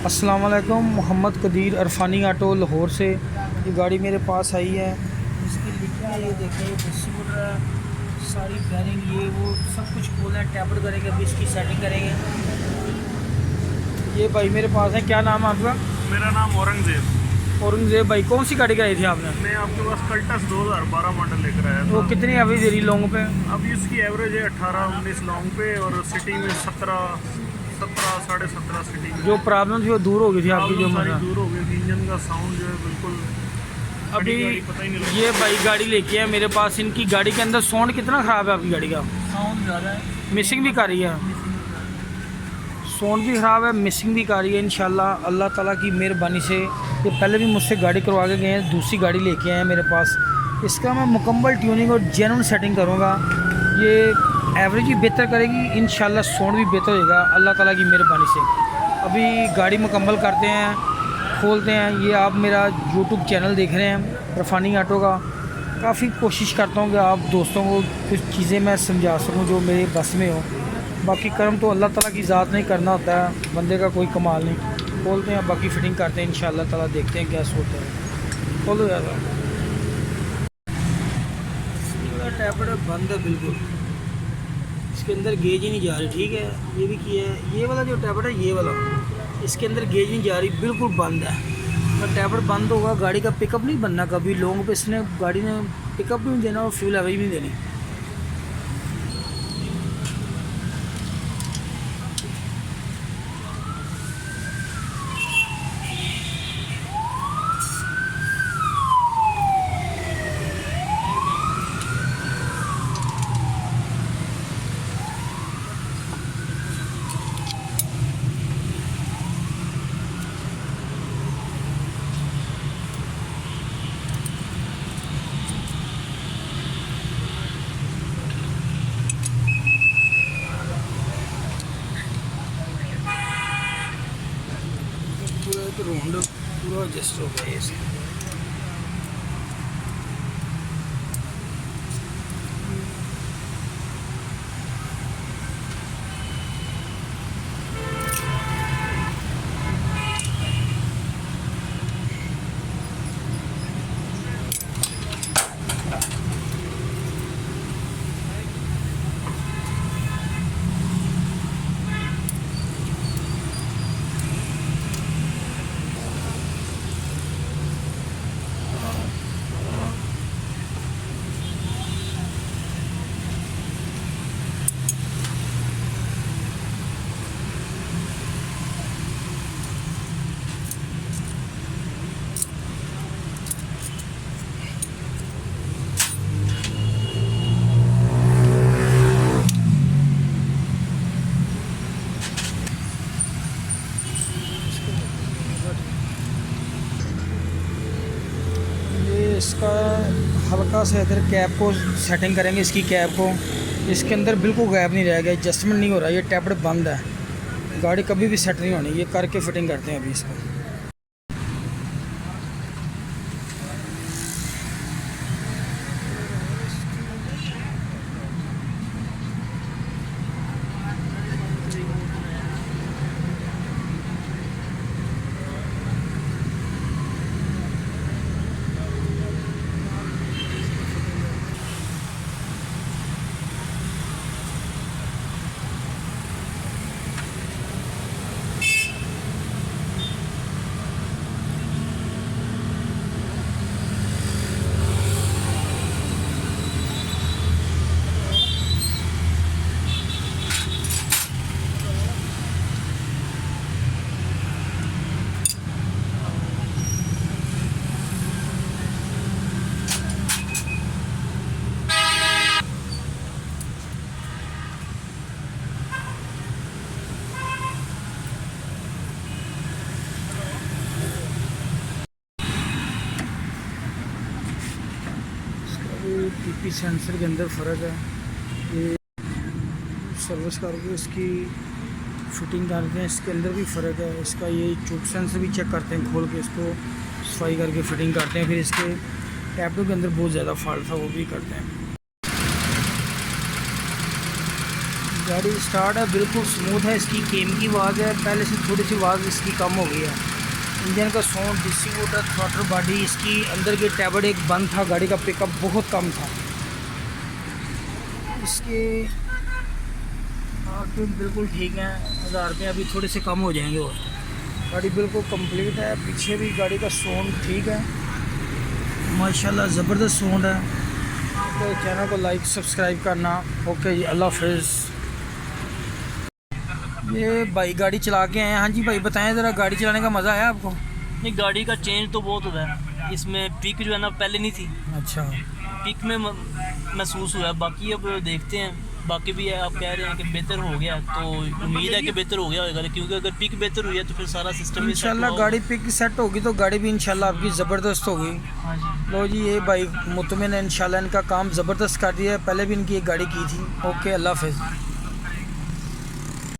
अस्सलाम वालेकुम। मोहम्मद कदीर अरफानी ऑटो लाहौर से ये गाड़ी मेरे पास आई है। इसकी लिखी है, ये देखें, ये डिस्ट्रीब्यूटर है, सारी बेयरिंग ये वो सब कुछ खोला है, टैबलेट करेंगे, अभी इसकी सेटिंग करेंगे। ये भाई मेरे पास है। क्या नाम है आपका? मेरा नाम औरंगजेब। औरंगजेब भाई, कौन सी गाड़ी कराई थी आपने? मैं आपके पास कल्टस 2012 मॉडल लेकर आया वो था। कितनी एवरेज दे रही लॉन्ग पे? अभी इसकी एवरेज है 18-19 लॉन्ग पे और सिटी में 17-17.5 सिटी में। जो प्रॉब्लम थी वो दूर हो गई थी आपकी? जो सारी मजा दूर हो गई थी। इंजन का साउंड जो है बिल्कुल अभी पता ही नहीं लगा। ये भाई गाड़ी लेके है मेरे पास। इनकी गाड़ी के अंदर साउंड कितना ख़राब है आपकी गाड़ी का? साउंड ज़्यादा है, मिसिंग भी कर रही है, साउंड भी ख़राब है, मिसिंग भी कर रही है। इंशाल्लाह अल्लाह ताला की मेहरबानी से ये पहले भी मुझसे गाड़ी करवा के गए हैं, दूसरी गाड़ी लेके आए हैं मेरे पास। इसका मैं मुकम्मल ट्यूनिंग और जेन्युइन सेटिंग करूँगा। ये एवरेज भी बेहतर करेगी इंशाल्लाह, साउंड भी बेहतर होएगा अल्लाह ताला की मेहरबानी से। अभी गाड़ी मुकम्मल करते हैं, खोलते हैं। ये आप मेरा यूट्यूब चैनल देख रहे हैं अरफानी ऑटो का। काफ़ी कोशिश करता हूँ कि आप दोस्तों को कुछ चीज़ें मैं समझा सकूँ जो मेरे बस में हो। बाकी कर्म तो अल्लाह ताला की ज़ात नहीं करना होता है, बंदे का कोई कमाल नहीं। खोलते हैं, बाकी फिटिंग करते हैं इंशाल्लाह ताला, देखते हैं क्या सोचते हैं। खोलो यार। टैबलेट बंद है बिल्कुल, इसके अंदर गेज ही नहीं जा रही। ठीक है, ये भी किया है। ये वाला जो टैबलेट है, ये वाला, इसके अंदर गेज नहीं जा रही, बिल्कुल बंद है। अगर टैबलेट बंद होगा गाड़ी का पिकअप नहीं बनना कभी। लॉन्ग पे इसने गाड़ी ने पिकअप भी नहीं देना और फ्यूल एवरेज भी नहीं देनी। पूरा एक राउंड पूरा एडजस्ट हो गया है इसका। इसका हल्का से इधर कैप को सेटिंग करेंगे, इसकी कैप को। इसके अंदर बिल्कुल गैप नहीं रह गया, एडजस्टमेंट नहीं हो रहा। ये टैबलेट बंद है, गाड़ी कभी भी सेट नहीं होनी। ये करके फिटिंग करते हैं अभी इसको। पीपी सेंसर के अंदर फ़र्क है। ये सर्विस करके इसकी फिटिंग करते हैं, इसके अंदर भी फ़र्क है। इसका ये ट्यूब सेंसर भी चेक करते हैं, खोल के इसको सफाई करके फिटिंग करते हैं। फिर इसके टैपो के अंदर बहुत ज़्यादा फॉल्ट था, वो भी करते हैं। गाड़ी स्टार्ट है, बिल्कुल स्मूथ है। इसकी केम की आवाज़ है, पहले से थोड़ी सी आवाज़ इसकी कम हो गई है। इंजन का साउंड, डिस्ट्रीब्यूटर, थ्रॉटल बॉडी, इसकी अंदर के टैबलेट एक बंद था, गाड़ी का पिकअप बहुत कम था। इसके आगे बिल्कुल ठीक है, 1000 रुपये अभी थोड़े से कम हो जाएंगे। और गाड़ी बिल्कुल कंप्लीट है। पीछे भी गाड़ी का साउंड ठीक है माशाल्लाह, ज़बरदस्त साउंड है। तो चैनल को लाइक सब्सक्राइब करना। ओके जी, अल्लाह हाफिज़। ये भाई गाड़ी चला के आए हैं। हाँ जी भाई, बताएं ज़रा, गाड़ी चलाने का मज़ा आया आपको? नहीं, गाड़ी का चेंज तो बहुत हुआ है इसमें। पिक जो है ना पहले नहीं थी, अच्छा, पिक में महसूस हुआ है। बाकी अब देखते हैं, बाकी भी है, आप कह रहे हैं कि बेहतर हो गया, तो उम्मीद है कि बेहतर हो गया होगा। क्योंकि अगर पिक बेहतर हुई है तो फिर सारा सिस्टम भी सेट इंशाल्लाह होगा। गाड़ी पिक सेट होगी तो गाड़ी भी इंशाल्लाह आपकी ज़बरदस्त होगी। हाँ जी। लो जी, ये भाई मुतमिन है, इंशाल्लाह इनका काम ज़बरदस्त कर दिया है। पहले भी इनकी एक गाड़ी की थी। ओके, अल्लाह हाफिज़।